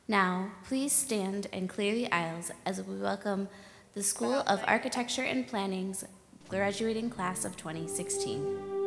Now, please stand and clear the aisles as we welcome the School of Architecture and Planning's graduating class of 2016.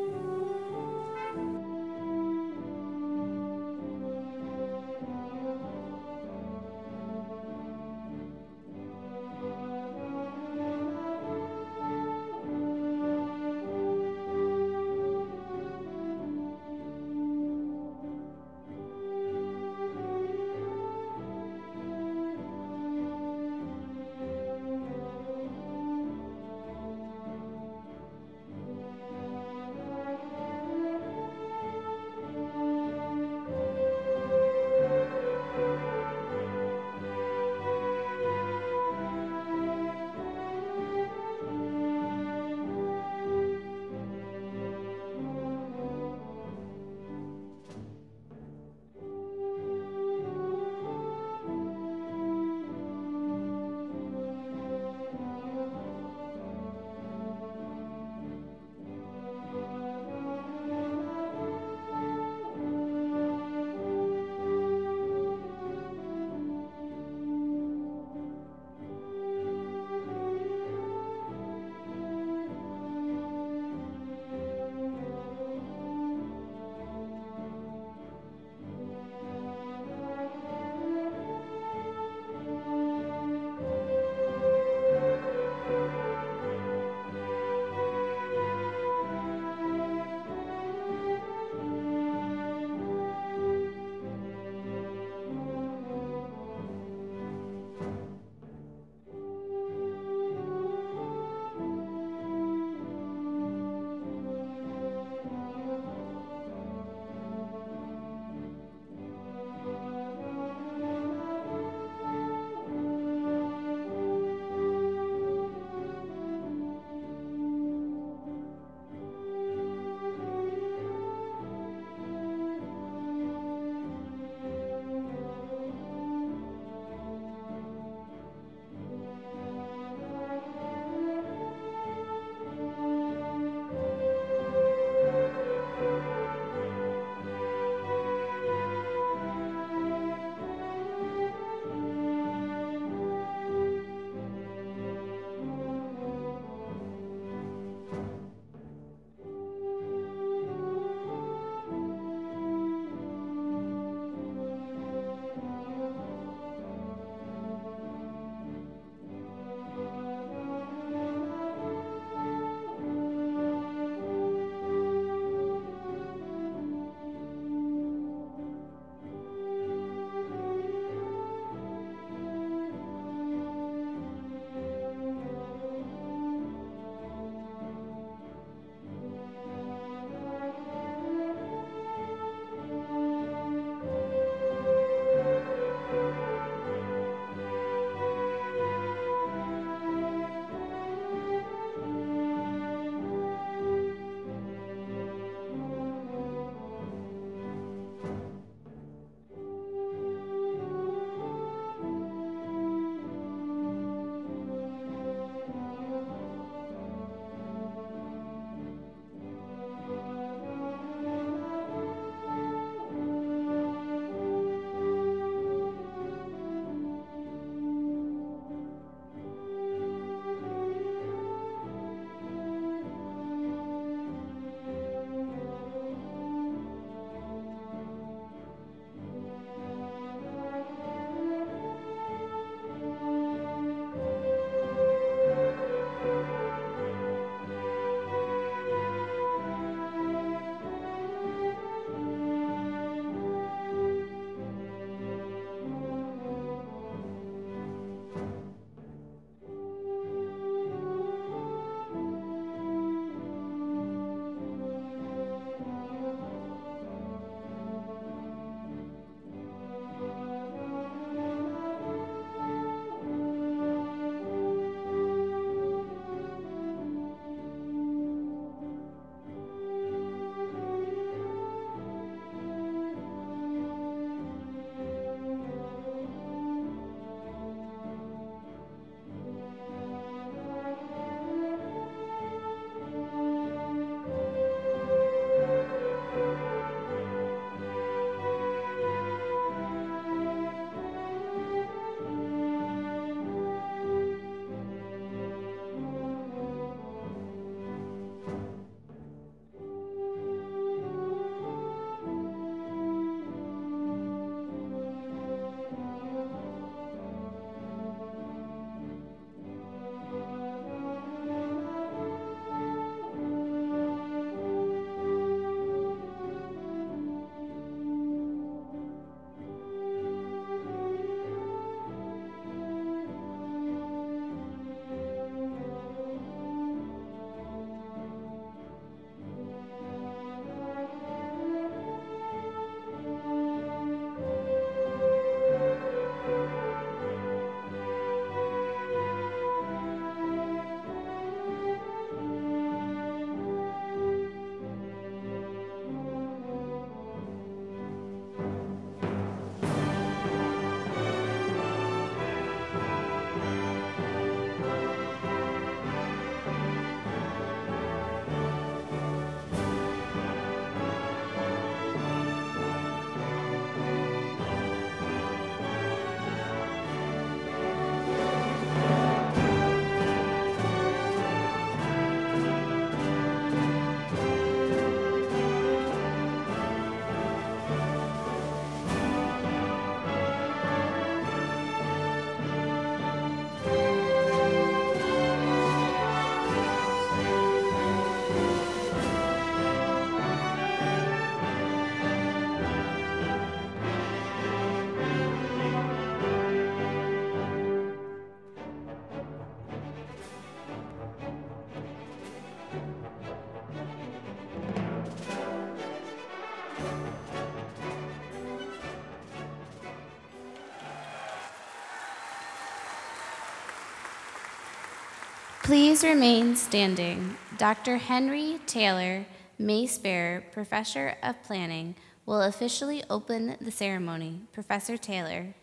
Please remain standing. Dr. Henry Taylor, Mace Bearer, Professor of Planning, will officially open the ceremony. Professor Taylor.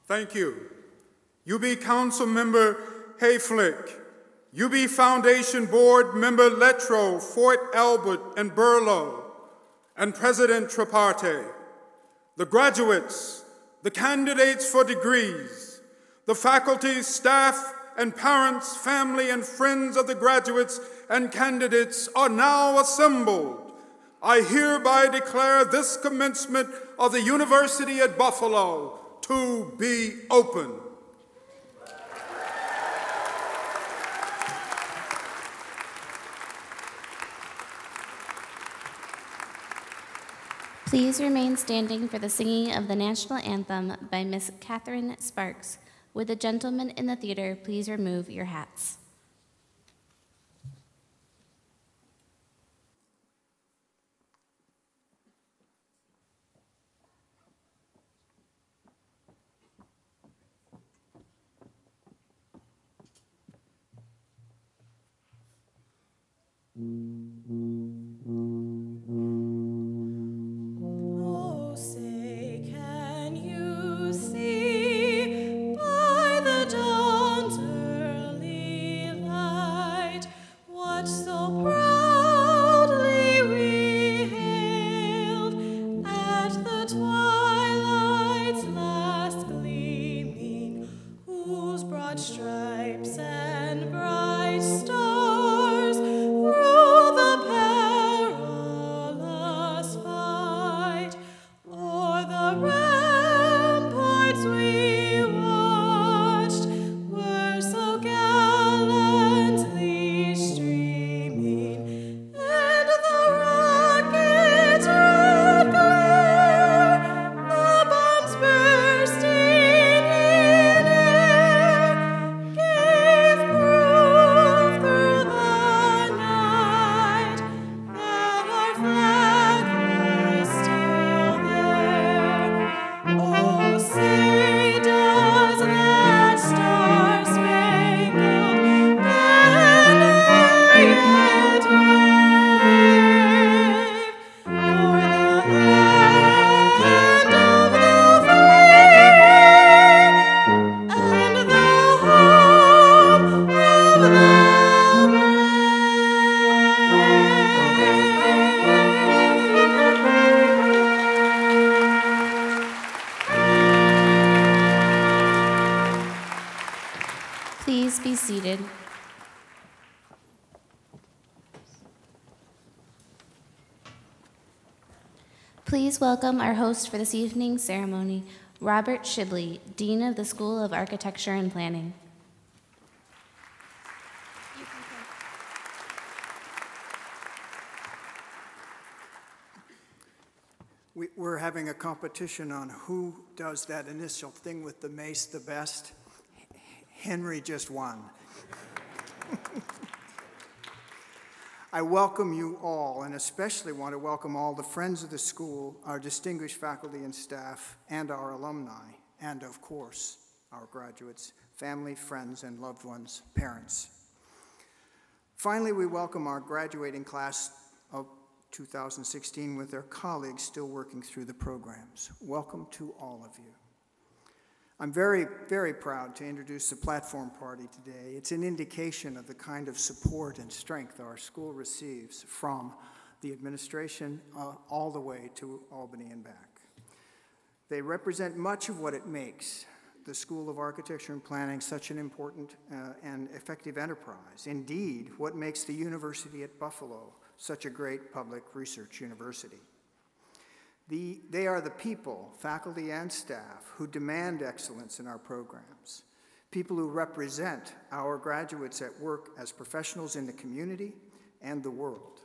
Thank you. UB Council Member Hayflick, UB Foundation Board Member Letro, Fort Albert, and Burlow, and President Traparte, the graduates, the candidates for degrees, the faculty, staff, and parents, family, and friends of the graduates and candidates are now assembled. I hereby declare this commencement of the University at Buffalo to be open. Please remain standing for the singing of the national anthem by Miss Catherine Sparks. Would the gentlemen in the theater please remove your hats? Oh, say, can you see by the dawn's early light what so proudly we hailed at the twilight's last gleaming, whose broad stripes and bright stars through the perilous fight o'er the ramparts we watched were so gallantly streaming, and the rocket's red glare, the bombs bursting in air, gave proof through the night that our flag was still there. Oh, say does that star-spangled banner yet wave o'er the land of the free and the home of the Please be seated. Please welcome our host for this evening's ceremony, Robert Shibley, Dean of the School of Architecture and Planning. We're having a competition on who does that initial thing with the mace the best. Henry just won. I welcome you all, and especially want to welcome all the friends of the school, our distinguished faculty and staff, and our alumni, and of course, our graduates, family, friends, and loved ones, parents. Finally, we welcome our graduating class of 2016 with their colleagues still working through the programs. Welcome to all of you. I'm very, very proud to introduce the platform party today. It's an indication of the kind of support and strength our school receives from the administration all the way to Albany and back. They represent much of what it makes the School of Architecture and Planning such an important and effective enterprise. Indeed, what makes the University at Buffalo such a great public research university. They are the people, faculty and staff, who demand excellence in our programs, people who represent our graduates at work as professionals in the community and the world.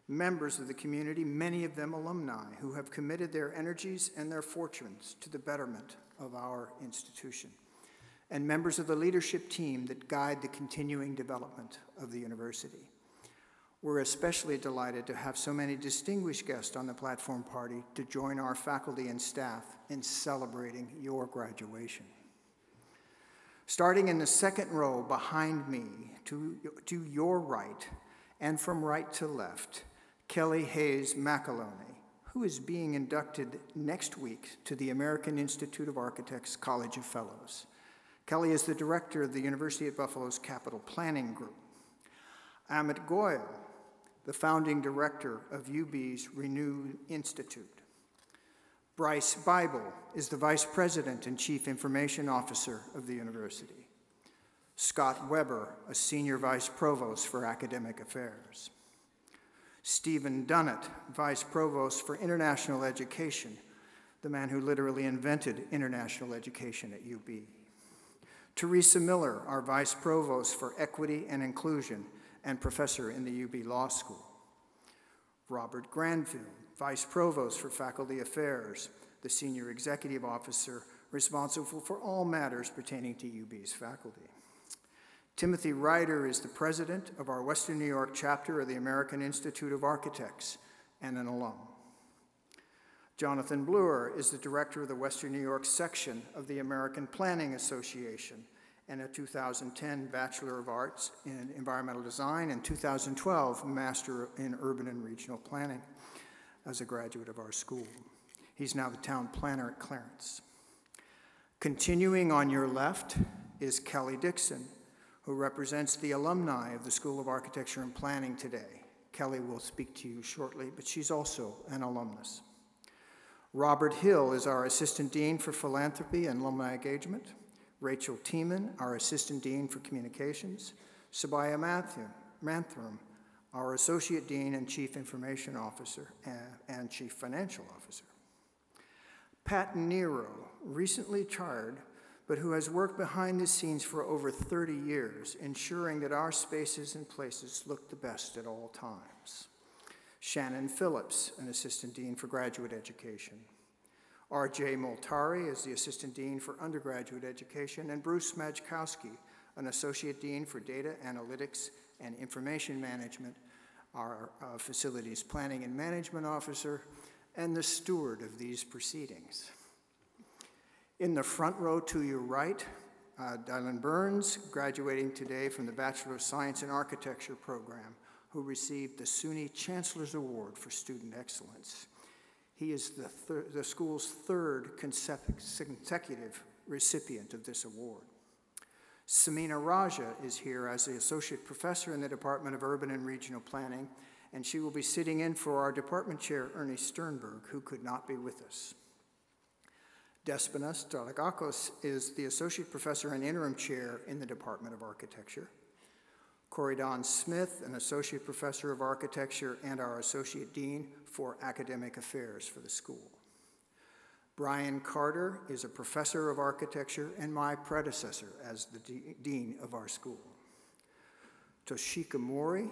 Members of the community, many of them alumni, who have committed their energies and their fortunes to the betterment of our institution, and members of the leadership team that guide the continuing development of the university. We're especially delighted to have so many distinguished guests on the platform party to join our faculty and staff in celebrating your graduation. Starting in the second row behind me, to your right, and from right to left, Kelly Hayes McAloney, who is being inducted next week to the American Institute of Architects College of Fellows. Kelly is the director of the University at Buffalo's Capital Planning Group. Amit Goyal, the founding director of UB's Renew Institute. Bryce Bible is the vice president and chief information officer of the university. Scott Weber, a senior vice provost for academic affairs. Stephen Dunnett, vice provost for international education, the man who literally invented international education at UB. Teresa Miller, our vice provost for equity and inclusion and professor in the UB Law School. Robert Granville, vice provost for faculty affairs, the senior executive officer responsible for all matters pertaining to UB's faculty. Timothy Ryder is the president of our Western New York chapter of the American Institute of Architects and an alum. Jonathan Bluer is the director of the Western New York section of the American Planning Association and a 2010 Bachelor of Arts in Environmental Design and 2012 Master in Urban and Regional Planning as a graduate of our school. He's now the town planner at Clarence. Continuing on your left is Kelly Dixon, who represents the alumni of the School of Architecture and Planning today. Kelly will speak to you shortly, but she's also an alumnus. Robert Hill is our Assistant Dean for Philanthropy and Alumni Engagement. Rachel Tiemann, our Assistant Dean for Communications. Sabaya Manthram, our Associate Dean and Chief Information Officer and Chief Financial Officer. Pat Nero, recently retired, but who has worked behind the scenes for over 30 years, ensuring that our spaces and places look the best at all times. Shannon Phillips, an Assistant Dean for Graduate Education. R.J. Moltari is the Assistant Dean for Undergraduate Education, and Bruce Majkowski, an Associate Dean for Data Analytics and Information Management, our Facilities Planning and Management Officer, and the steward of these proceedings. In the front row to your right, Dylan Burns, graduating today from the Bachelor of Science in Architecture program, who received the SUNY Chancellor's Award for Student Excellence. He is the school's third consecutive recipient of this award. Samina Raja is here as the Associate Professor in the Department of Urban and Regional Planning, and she will be sitting in for our Department Chair, Ernie Sternberg, who could not be with us. Despinas Dralagakos is the Associate Professor and Interim Chair in the Department of Architecture. Corridon Smith, an Associate Professor of Architecture and our Associate Dean for Academic Affairs for the school. Brian Carter is a Professor of Architecture and my predecessor as the Dean of our school. Toshika Mori,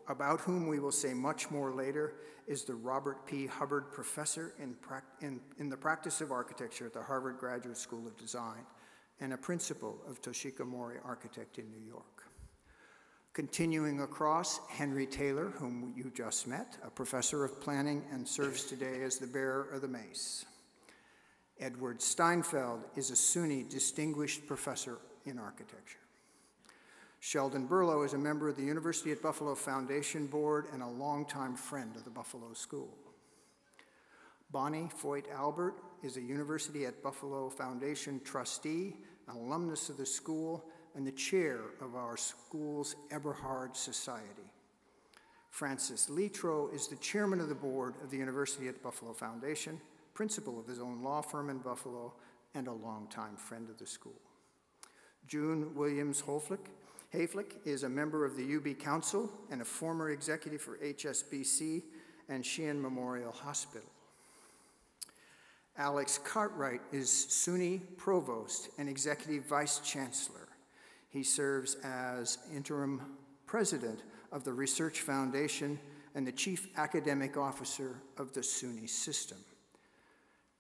about whom we will say much more later, is the Robert P. Hubbard Professor in the Practice of Architecture at the Harvard Graduate School of Design and a principal of Toshika Mori Architect in New York. Continuing across, Henry Taylor, whom you just met, a professor of planning and serves today as the bearer of the mace. Edward Steinfeld is a SUNY Distinguished Professor in Architecture. Sheldon Burlow is a member of the University at Buffalo Foundation Board and a longtime friend of the Buffalo School. Bonnie Foyt Albert is a University at Buffalo Foundation trustee, an alumnus of the school, and the chair of our school's Eberhard Society. Francis Litro is the chairman of the board of the University at Buffalo Foundation, principal of his own law firm in Buffalo, and a longtime friend of the school. June Williams Hayflick is a member of the UB Council and a former executive for HSBC and Sheehan Memorial Hospital. Alex Cartwright is SUNY Provost and Executive Vice Chancellor. He serves as interim president of the Research Foundation and the Chief Academic Officer of the SUNY system.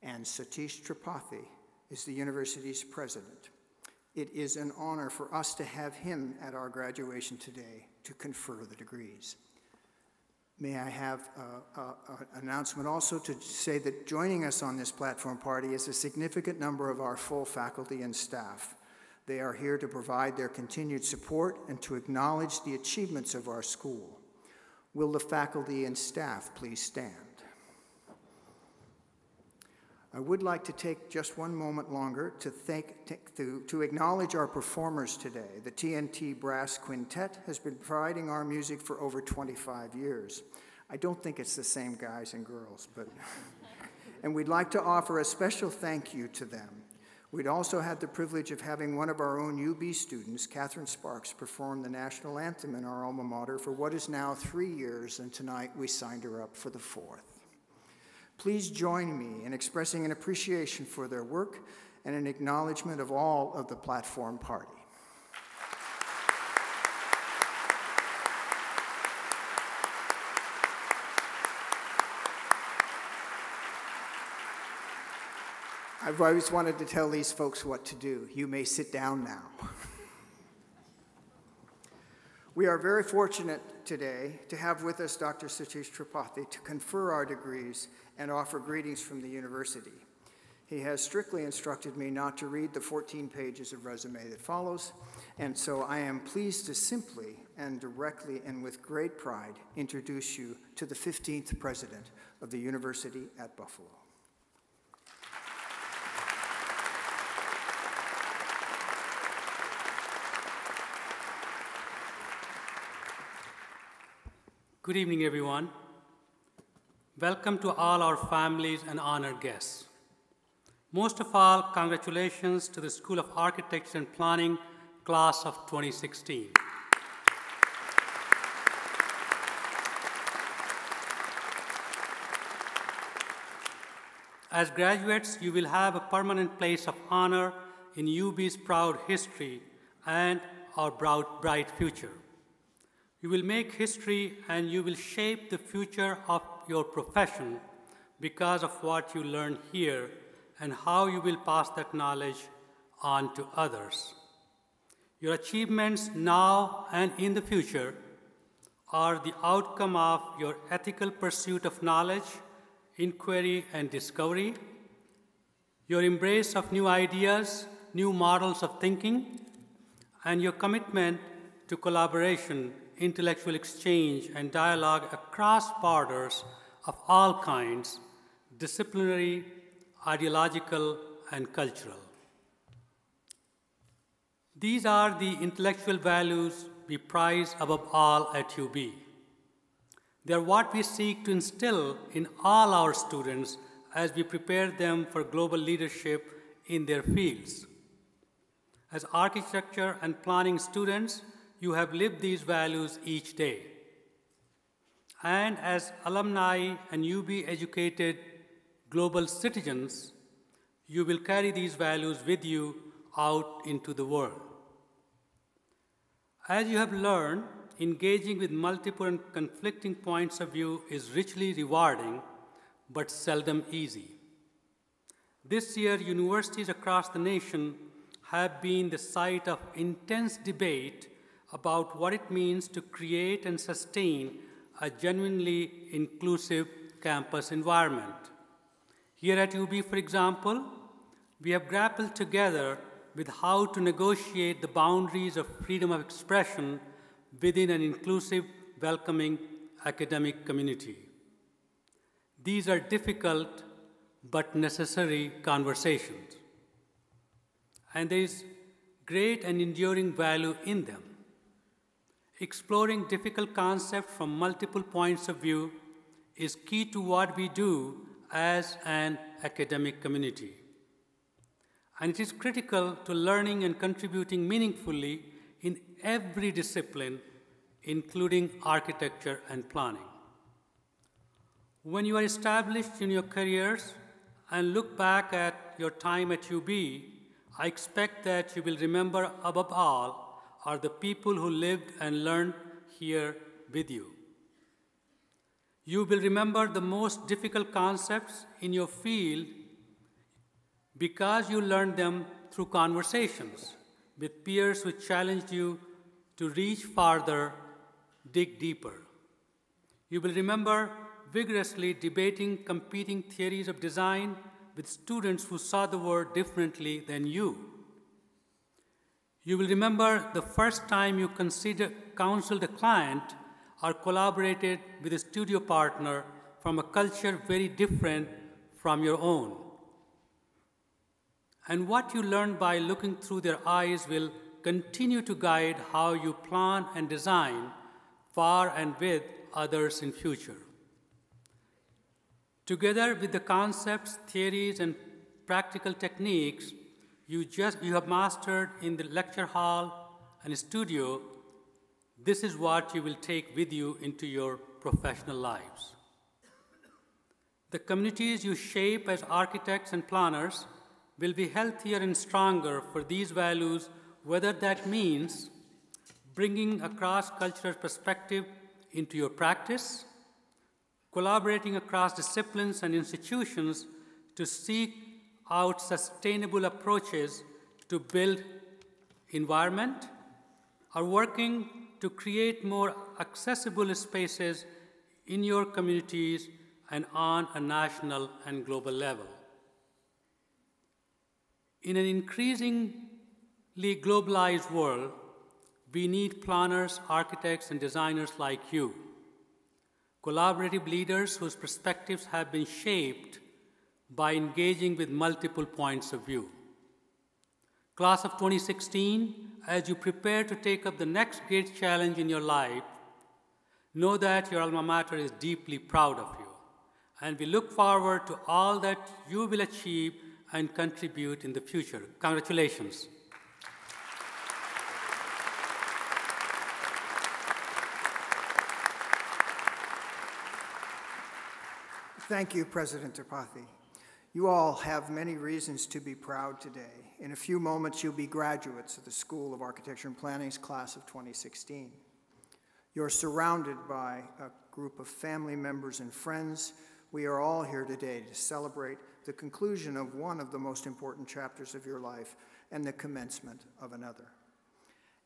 And Satish Tripathi is the university's president. It is an honor for us to have him at our graduation today to confer the degrees. May I have an announcement also to say that joining us on this platform party is a significant number of our full faculty and staff. They are here to provide their continued support and to acknowledge the achievements of our school. Will the faculty and staff please stand? I would like to take just one moment longer to acknowledge our performers today. The TNT Brass Quintet has been providing our music for over 25 years. I don't think it's the same guys and girls, but and we'd like to offer a special thank you to them. We'd also had the privilege of having one of our own UB students, Catherine Sparks, perform the national anthem in our alma mater for what is now 3 years, and tonight we signed her up for the 4th. Please join me in expressing an appreciation for their work and an acknowledgement of all of the platform party. I've always wanted to tell these folks what to do. You may sit down now. We are very fortunate today to have with us Dr. Satish Tripathi to confer our degrees and offer greetings from the university. He has strictly instructed me not to read the 14 pages of resume that follows, and so I am pleased to simply and directly and with great pride introduce you to the 15th president of the University at Buffalo. Good evening, everyone. Welcome to all our families and honored guests. Most of all, congratulations to the School of Architecture and Planning class of 2016. As graduates, you will have a permanent place of honor in UB's proud history and our bright future. You will make history and you will shape the future of your profession because of what you learn here and how you will pass that knowledge on to others. Your achievements now and in the future are the outcome of your ethical pursuit of knowledge, inquiry, and discovery, your embrace of new ideas, new models of thinking, and your commitment to collaboration, intellectual exchange, and dialogue across borders of all kinds, disciplinary, ideological, and cultural. These are the intellectual values we prize above all at UB. They are what we seek to instill in all our students as we prepare them for global leadership in their fields. As architecture and planning students, you have lived these values each day. And as alumni and UB-educated global citizens, you will carry these values with you out into the world. As you have learned, engaging with multiple and conflicting points of view is richly rewarding, but seldom easy. This year, universities across the nation have been the site of intense debate about what it means to create and sustain a genuinely inclusive campus environment. Here at UB, for example, we have grappled together with how to negotiate the boundaries of freedom of expression within an inclusive, welcoming academic community. These are difficult but necessary conversations, and there is great and enduring value in them. Exploring difficult concepts from multiple points of view is key to what we do as an academic community. And it is critical to learning and contributing meaningfully in every discipline, including architecture and planning. When you are established in your careers and look back at your time at UB, I expect that you will remember above all are the people who lived and learned here with you. You will remember the most difficult concepts in your field because you learned them through conversations with peers who challenged you to reach farther, dig deeper. You will remember vigorously debating competing theories of design with students who saw the world differently than you. You will remember the first time you counseled a client or collaborated with a studio partner from a culture very different from your own. And what you learned by looking through their eyes will continue to guide how you plan and design for and with others in future. Together with the concepts, theories, and practical techniques you have mastered in the lecture hall and studio, this is what you will take with you into your professional lives. The communities you shape as architects and planners will be healthier and stronger for these values, whether that means bringing a cross-cultural perspective into your practice, collaborating across disciplines and institutions to seek out sustainable approaches to build environment, or working to create more accessible spaces in your communities and on a national and global level. In an increasingly globalized world, we need planners, architects, and designers like you, collaborative leaders whose perspectives have been shaped by engaging with multiple points of view. Class of 2016, as you prepare to take up the next great challenge in your life, know that your alma mater is deeply proud of you, and we look forward to all that you will achieve and contribute in the future. Congratulations. Thank you, President Tripathi. You all have many reasons to be proud today. In a few moments, you'll be graduates of the School of Architecture and Planning's class of 2016. You're surrounded by a group of family members and friends. We are all here today to celebrate the conclusion of one of the most important chapters of your life and the commencement of another.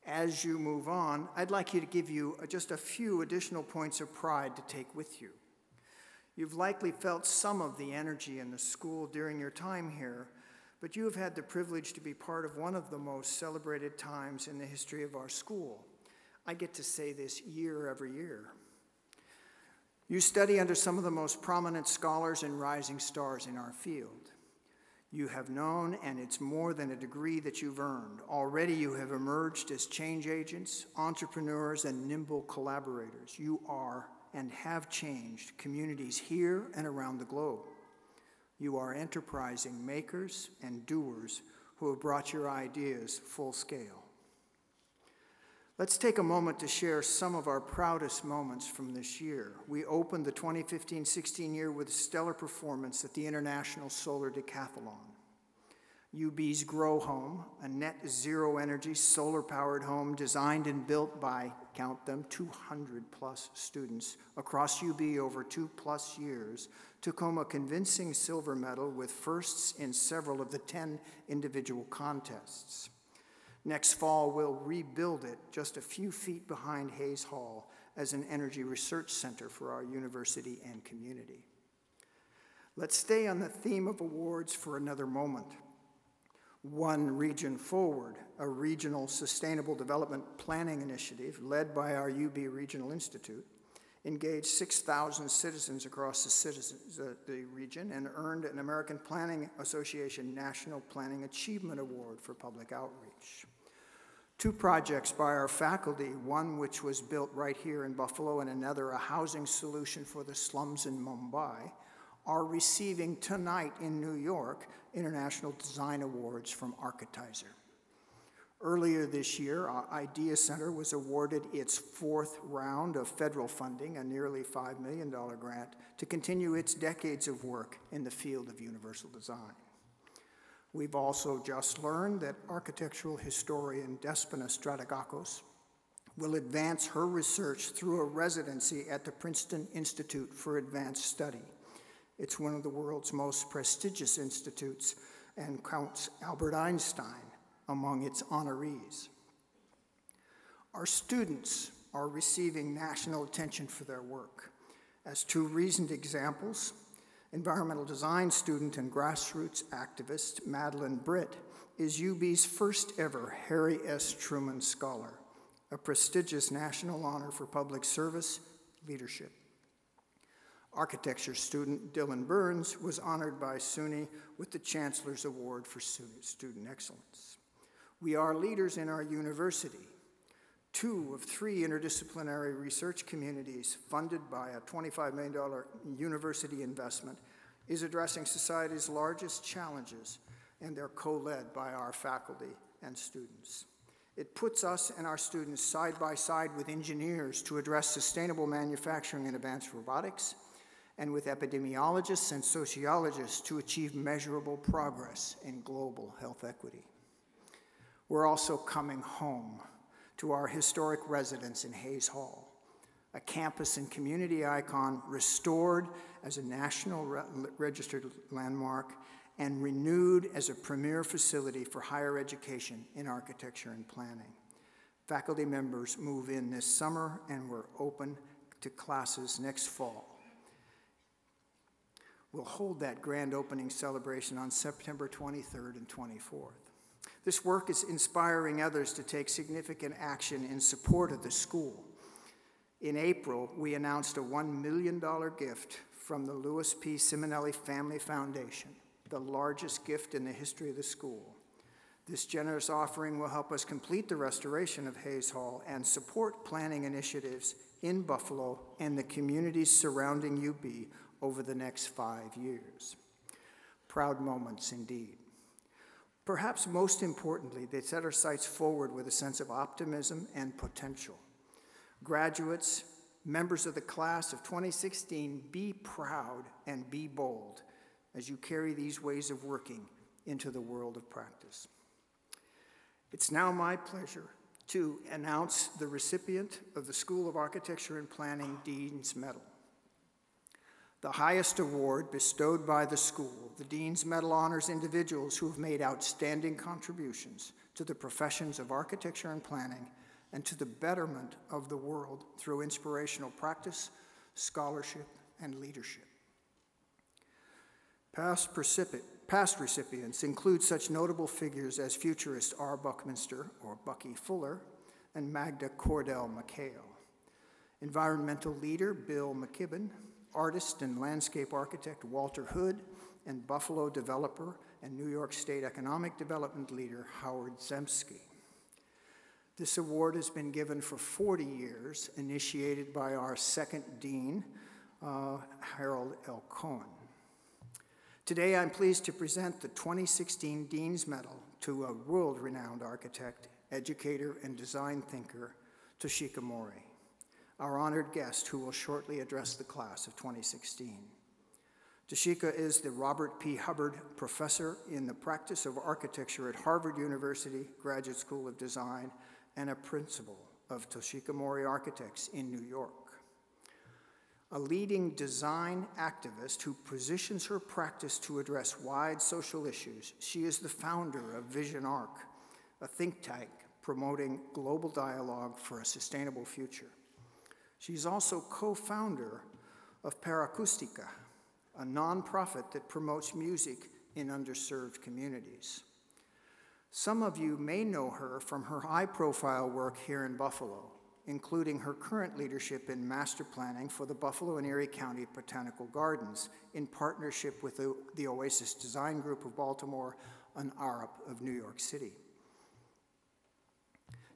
As you move on, I'd like you to give you just a few additional points of pride to take with you. You've likely felt some of the energy in the school during your time here, but you have had the privilege to be part of one of the most celebrated times in the history of our school. I get to say this year every year. You study under some of the most prominent scholars and rising stars in our field. You have known, and it's more than a degree that you've earned. Already you have emerged as change agents, entrepreneurs, and nimble collaborators. You are and have changed communities here and around the globe. You are enterprising makers and doers who have brought your ideas full scale. Let's take a moment to share some of our proudest moments from this year. We opened the 2015-16 year with a stellar performance at the International Solar Decathlon. UB's Grow Home, a net zero energy solar-powered home designed and built by, count them, 200+ students across UB over 2+ years, took home a convincing silver medal with firsts in several of the 10 individual contests. Next fall, we'll rebuild it just a few feet behind Hayes Hall as an energy research center for our university and community. Let's stay on the theme of awards for another moment. One Region Forward, a regional sustainable development planning initiative led by our UB Regional Institute, engaged 6,000 citizens across the region and earned an American Planning Association National Planning Achievement Award for public outreach. 2 projects by our faculty, one which was built right here in Buffalo and another a housing solution for the slums in Mumbai, are receiving tonight in New York International Design Awards from Architizer. Earlier this year, our Idea Center was awarded its 4th round of federal funding, a nearly $5 million grant, to continue its decades of work in the field of universal design. We've also just learned that architectural historian Despina Strategakos will advance her research through a residency at the Princeton Institute for Advanced Study. It's one of the world's most prestigious institutes and counts Albert Einstein among its honorees. Our students are receiving national attention for their work. As 2 recent examples, environmental design student and grassroots activist Madeline Britt is UB's first ever Harry S. Truman Scholar, a prestigious national honor for public service leadership. Architecture student Dylan Burns was honored by SUNY with the Chancellor's Award for Student Excellence. We are leaders in our university. 2 of 3 interdisciplinary research communities funded by a $25 million university investment is addressing society's largest challenges, and they're co-led by our faculty and students. It puts us and our students side by side with engineers to address sustainable manufacturing and advanced robotics, and with epidemiologists and sociologists to achieve measurable progress in global health equity. We're also coming home to our historic residence in Hayes Hall, a campus and community icon restored as a national registered landmark and renewed as a premier facility for higher education in architecture and planning. Faculty members move in this summer, and we're open to classes next fall. We'll hold that grand opening celebration on September 23rd and 24th. This work is inspiring others to take significant action in support of the school. In April, we announced a $1 million gift from the Louis P. Simonelli Family Foundation, the largest gift in the history of the school. This generous offering will help us complete the restoration of Hayes Hall and support planning initiatives in Buffalo and the communities surrounding UB over the next 5 years. Proud moments indeed. Perhaps most importantly, they set our sights forward with a sense of optimism and potential. Graduates, members of the class of 2016, be proud and be bold as you carry these ways of working into the world of practice. It's now my pleasure to announce the recipient of the School of Architecture and Planning Dean's Medal. The highest award bestowed by the school, the Dean's Medal honors individuals who have made outstanding contributions to the professions of architecture and planning and to the betterment of the world through inspirational practice, scholarship, and leadership. Past recipients include such notable figures as futurist R. Buckminster, or Bucky Fuller, and Magda Cordell McHale, environmental leader Bill McKibben, artist and landscape architect Walter Hood, and Buffalo developer and New York State economic development leader Howard Zemsky. This award has been given for 40 years, initiated by our second dean, Harold L. Cohen. Today, I'm pleased to present the 2016 Dean's Medal to a world-renowned architect, educator, and design thinker, Toshiko Mori, our honored guest who will shortly address the class of 2016. Toshiko is the Robert P. Hubbard Professor in the Practice of Architecture at Harvard University Graduate School of Design and a principal of Toshiko Mori Architects in New York. A leading design activist who positions her practice to address wide social issues, she is the founder of Vision Arc, a think tank promoting global dialogue for a sustainable future. She's also co-founder of Paracustica, a nonprofit that promotes music in underserved communities. Some of you may know her from her high-profile work here in Buffalo, including her current leadership in master planning for the Buffalo and Erie County Botanical Gardens in partnership with the Oasis Design Group of Baltimore and ARUP of New York City.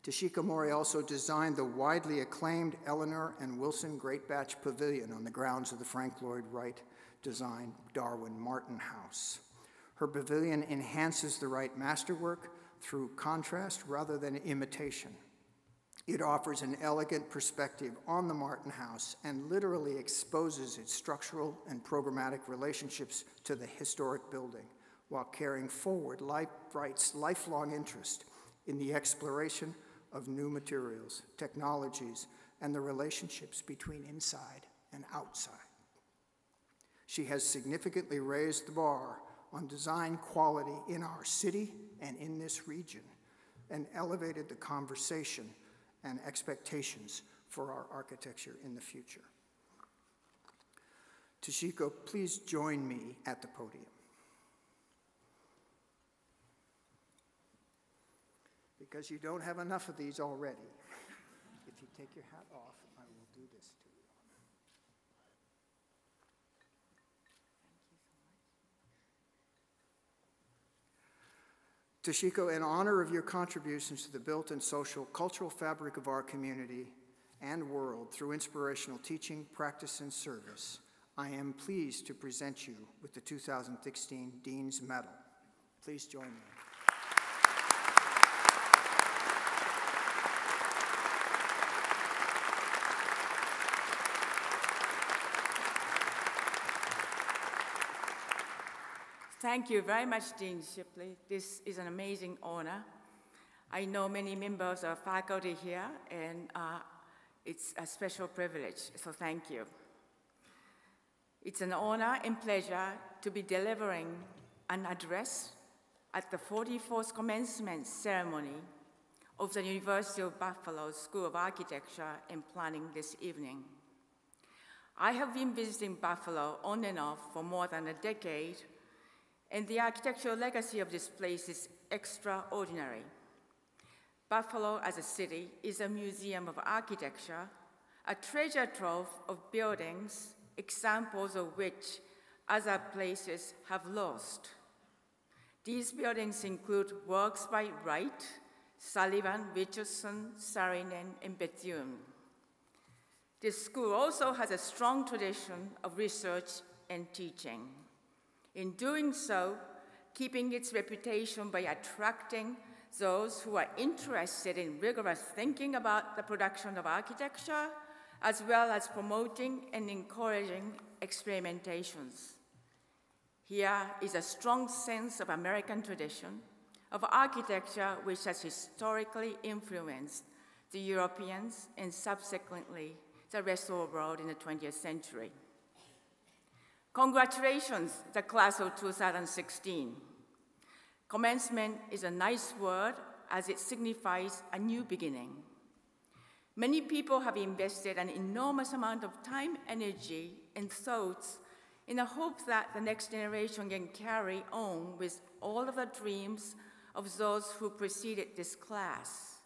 Toshiko Mori also designed the widely acclaimed Eleanor and Wilson Greatbatch Pavilion on the grounds of the Frank Lloyd Wright designed Darwin Martin House. Her pavilion enhances the Wright masterwork through contrast rather than imitation. It offers an elegant perspective on the Martin House and literally exposes its structural and programmatic relationships to the historic building while carrying forward Wright's lifelong interest in the exploration of new materials, technologies, and the relationships between inside and outside. She has significantly raised the bar on design quality in our city and in this region, and elevated the conversation and expectations for our architecture in the future. Toshiko, please join me at the podium. because you don't have enough of these already. If you take your hat off, I will do this to you. Toshiko, in honor of your contributions to the built and social, cultural fabric of our community and world through inspirational teaching, practice, and service, I am pleased to present you with the 2016 Dean's Medal. Please join me. Thank you very much, Dean Shipley. This is an amazing honor. I know many members of faculty here, and it's a special privilege, so thank you. It's an honor and pleasure to be delivering an address at the 44th commencement ceremony of the University of Buffalo School of Architecture and Planning this evening. I have been visiting Buffalo on and off for more than a decade, and the architectural legacy of this place is extraordinary. Buffalo as a city is a museum of architecture, a treasure trove of buildings, examples of which other places have lost. These buildings include works by Wright, Sullivan, Richardson, Saarinen, and Bethune. This school also has a strong tradition of research and teaching. In doing so, keeping its reputation by attracting those who are interested in rigorous thinking about the production of architecture, as well as promoting and encouraging experimentations. Here is a strong sense of American tradition, of architecture which has historically influenced the Europeans and subsequently the rest of the world in the 20th century. Congratulations, the class of 2016. Commencement is a nice word as it signifies a new beginning. Many people have invested an enormous amount of time, energy, and thoughts in the hope that the next generation can carry on with all of the dreams of those who preceded this class.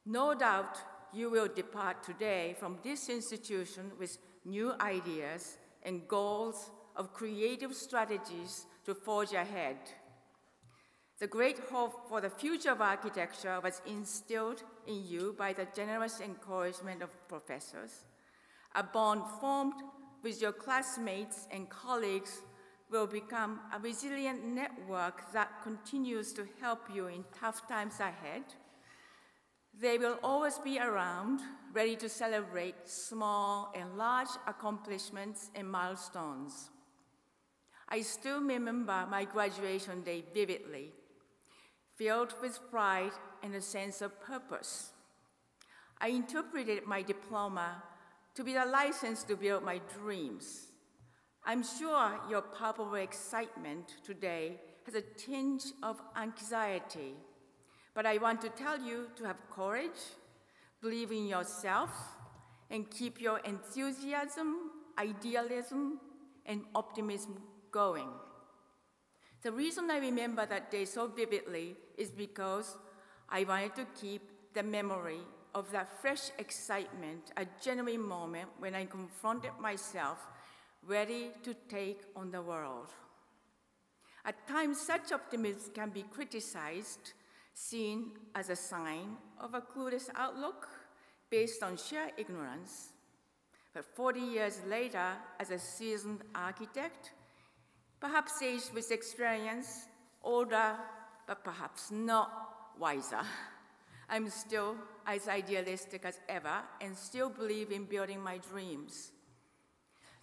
No doubt you will depart today from this institution with new ideas and goals of creative strategies to forge ahead. The great hope for the future of architecture was instilled in you by the generous encouragement of professors. A bond formed with your classmates and colleagues will become a resilient network that continues to help you in tough times ahead. They will always be around, ready to celebrate small and large accomplishments and milestones. I still remember my graduation day vividly, filled with pride and a sense of purpose. I interpreted my diploma to be the license to build my dreams. I'm sure your palpable excitement today has a tinge of anxiety, but I want to tell you to have courage, believe in yourself, and keep your enthusiasm, idealism, and optimism going. The reason I remember that day so vividly is because I wanted to keep the memory of that fresh excitement, a genuine moment when I confronted myself, ready to take on the world. At times, such optimism can be criticized, seen as a sign of a clueless outlook based on sheer ignorance. But 40 years later, as a seasoned architect, perhaps aged with experience, older, but perhaps not wiser, I'm still as idealistic as ever and still believe in building my dreams.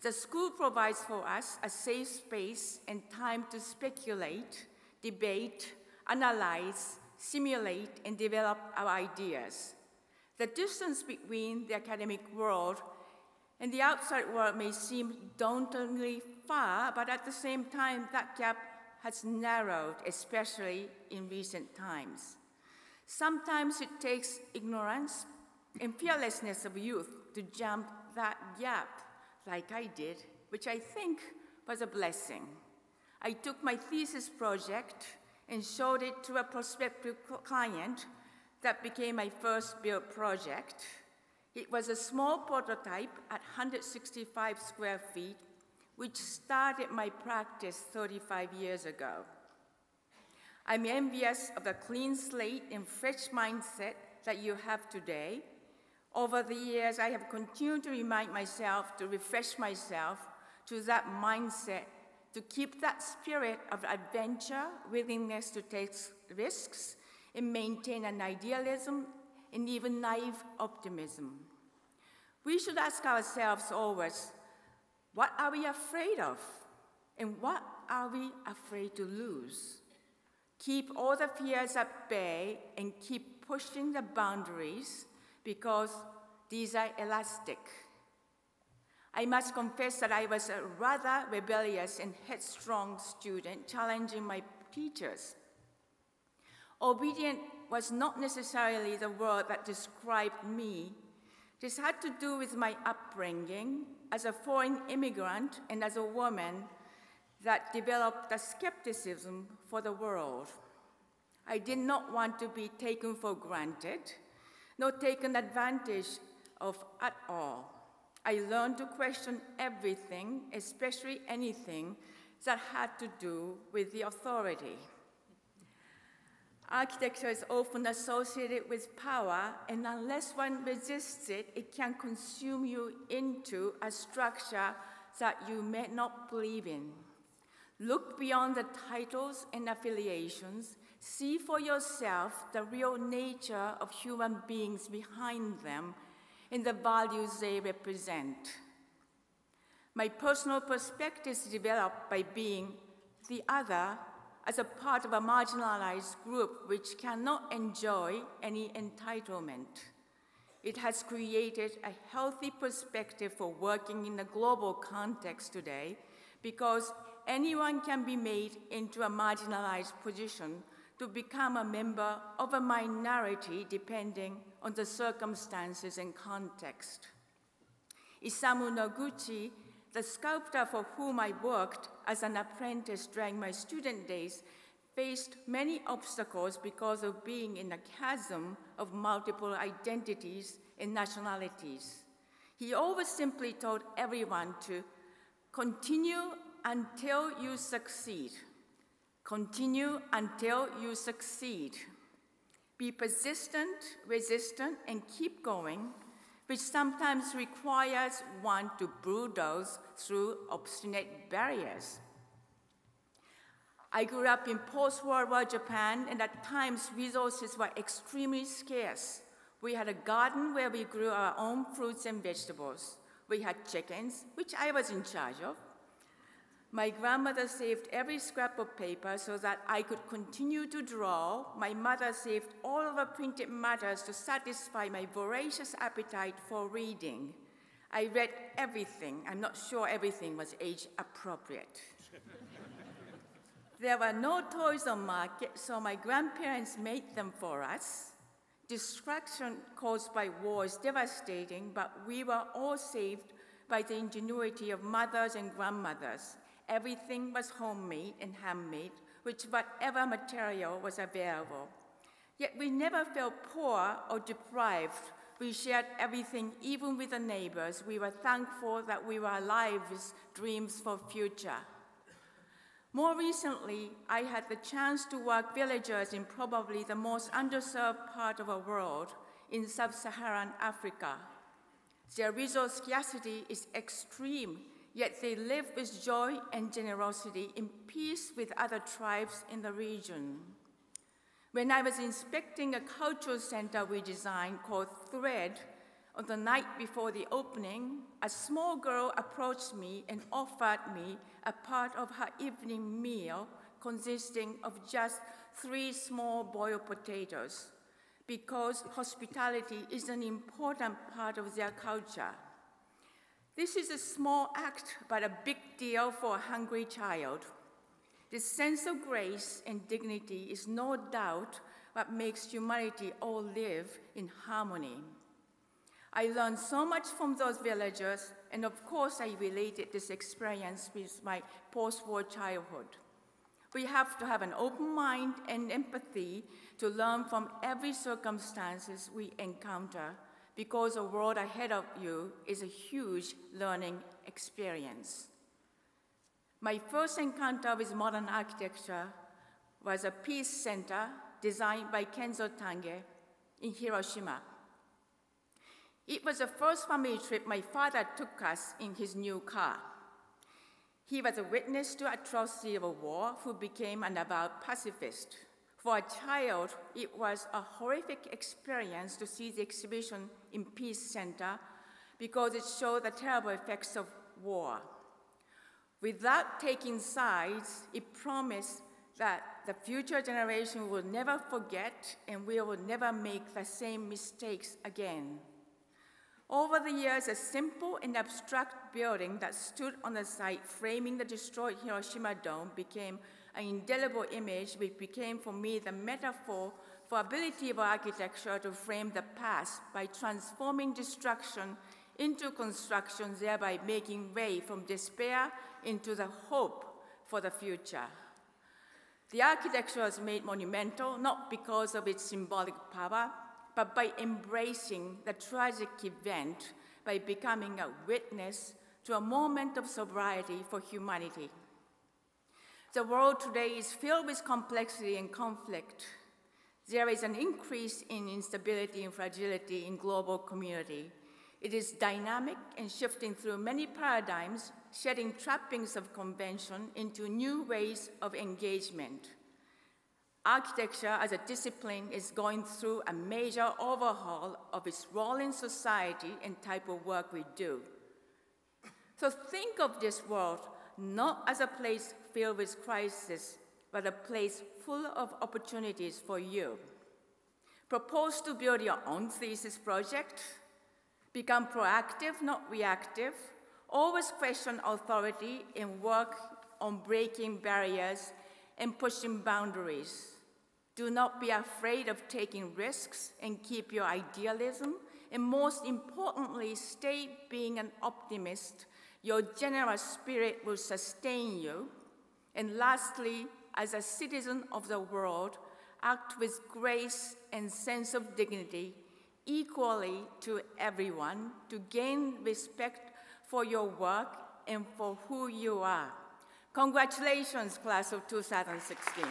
The school provides for us a safe space and time to speculate, debate, analyze, simulate, and develop our ideas. The distance between the academic world and the outside world may seem dauntingly far, but at the same time, that gap has narrowed, especially in recent times. Sometimes it takes ignorance and fearlessness of youth to jump that gap, like I did, which I think was a blessing. I took my thesis project and showed it to a prospective client that became my first build project. It was a small prototype at 165 square feet, which started my practice 35 years ago. I'm envious of the clean slate and fresh mindset that you have today. Over the years, I have continued to remind myself, to refresh myself to that mindset, to keep that spirit of adventure, willingness to take risks, and maintain an idealism and even naive optimism. We should ask ourselves always, what are we afraid of? And what are we afraid to lose? Keep all the fears at bay and keep pushing the boundaries because these are elastic. I must confess that I was a rather rebellious and headstrong student, challenging my teachers. Obedient was not necessarily the word that described me. This had to do with my upbringing as a foreign immigrant and as a woman that developed a skepticism for the world. I did not want to be taken for granted, nor taken advantage of at all. I learned to question everything, especially anything that had to do with the authority. Architecture is often associated with power, and unless one resists it, it can consume you into a structure that you may not believe in. Look beyond the titles and affiliations. See for yourself the real nature of human beings behind them and the values they represent. My personal perspective is developed by being the other as a part of a marginalized group which cannot enjoy any entitlement. It has created a healthy perspective for working in a global context today because anyone can be made into a marginalized position to become a member of a minority depending on the circumstances and context. Isamu Noguchi, the sculptor for whom I worked as an apprentice during my student days, faced many obstacles because of being in a chasm of multiple identities and nationalities. He always simply told everyone to continue until you succeed. Continue until you succeed. Be persistent, resistant, and keep going, which sometimes requires one to bulldoze through obstinate barriers. I grew up in post-World War Japan, and at times resources were extremely scarce. We had a garden where we grew our own fruits and vegetables. We had chickens, which I was in charge of. My grandmother saved every scrap of paper so that I could continue to draw. My mother saved all of her printed matters to satisfy my voracious appetite for reading. I read everything. I'm not sure everything was age appropriate. There were no toys on market, so my grandparents made them for us. Destruction caused by war is devastating, but we were all saved by the ingenuity of mothers and grandmothers. Everything was homemade and handmade, with whatever material was available. Yet we never felt poor or deprived. We shared everything, even with the neighbors. We were thankful that we were alive with dreams for future. More recently, I had the chance to work villagers in probably the most underserved part of the world, in sub-Saharan Africa. Their resource scarcity is extreme, yet they live with joy and generosity in peace with other tribes in the region. When I was inspecting a cultural center we designed called Thread, on the night before the opening, a small girl approached me and offered me a part of her evening meal consisting of just 3 small boiled potatoes, because hospitality is an important part of their culture. This is a small act, but a big deal for a hungry child. This sense of grace and dignity is no doubt what makes humanity all live in harmony. I learned so much from those villagers, and of course I related this experience with my post-war childhood. We have to have an open mind and empathy to learn from every circumstances we encounter, because the world ahead of you is a huge learning experience. My first encounter with modern architecture was a peace center designed by Kenzo Tange in Hiroshima. It was the first family trip my father took us in his new car. He was a witness to atrocity of a war who became an avowed pacifist. For a child, it was a horrific experience to see the exhibition in Peace Center because it showed the terrible effects of war. Without taking sides, it promised that the future generation will never forget and we will never make the same mistakes again. Over the years, a simple and abstract building that stood on the site framing the destroyed Hiroshima dome became an indelible image, which became for me the metaphor for ability of architecture to frame the past by transforming destruction into construction, thereby making way from despair into the hope for the future. The architecture was made monumental not because of its symbolic power, but by embracing the tragic event, by becoming a witness to a moment of sobriety for humanity. The world today is filled with complexity and conflict. There is an increase in instability and fragility in global community. It is dynamic and shifting through many paradigms, shedding trappings of convention into new ways of engagement. Architecture as a discipline is going through a major overhaul of its role in society and type of work we do. So think of this world not as a place filled with crisis, but a place full of opportunities for you. Propose to build your own thesis project. Become proactive, not reactive. Always question authority and work on breaking barriers and pushing boundaries. Do not be afraid of taking risks and keep your idealism. And most importantly, stay being an optimist. Your generous spirit will sustain you. And lastly, as a citizen of the world, act with grace and sense of dignity equally to everyone to gain respect for your work and for who you are. Congratulations, class of 2016.